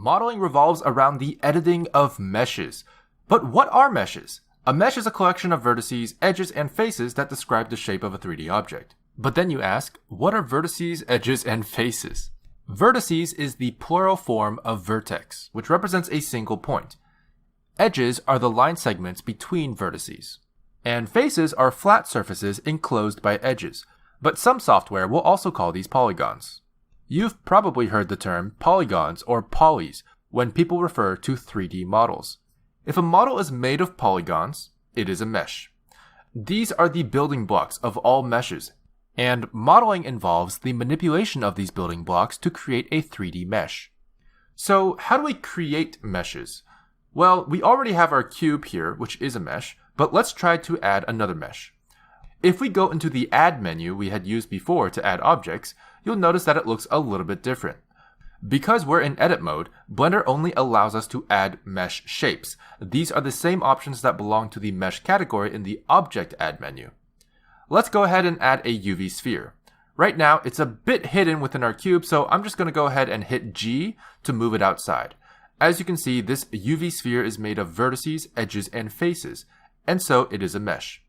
Modeling revolves around the editing of meshes. But what are meshes? A mesh is a collection of vertices, edges, and faces that describe the shape of a 3D object. But then you ask, what are vertices, edges, and faces? Vertices is the plural form of vertex, which represents a single point. Edges are the line segments between vertices. And faces are flat surfaces enclosed by edges, but some software will also call these polygons. You've probably heard the term polygons or polys when people refer to 3D models. If a model is made of polygons, it is a mesh. These are the building blocks of all meshes, and modeling involves the manipulation of these building blocks to create a 3D mesh. So how do we create meshes? Well, we already have our cube here, which is a mesh, but let's try to add another mesh. If we go into the Add menu we had used before to add objects, you'll notice that it looks a little bit different. Because we're in edit mode, Blender only allows us to add mesh shapes. These are the same options that belong to the mesh category in the Object Add menu. Let's go ahead and add a UV sphere. Right now, it's a bit hidden within our cube, so I'm just going to go ahead and hit G to move it outside. As you can see, this UV sphere is made of vertices, edges, and faces, and so it is a mesh.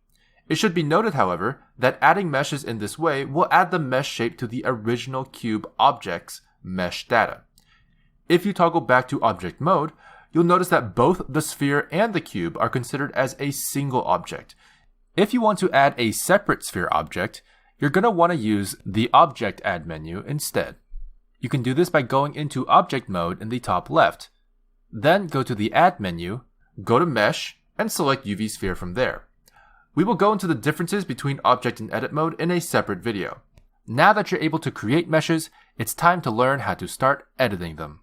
It should be noted, however, that adding meshes in this way will add the mesh shape to the original cube object's mesh data. If you toggle back to object mode, you'll notice that both the sphere and the cube are considered as a single object. If you want to add a separate sphere object, you're going to want to use the Object Add menu instead. You can do this by going into Object Mode in the top left. Then go to the Add menu, go to Mesh, and select UV Sphere from there. We will go into the differences between Object and Edit mode in a separate video. Now that you're able to create meshes, it's time to learn how to start editing them.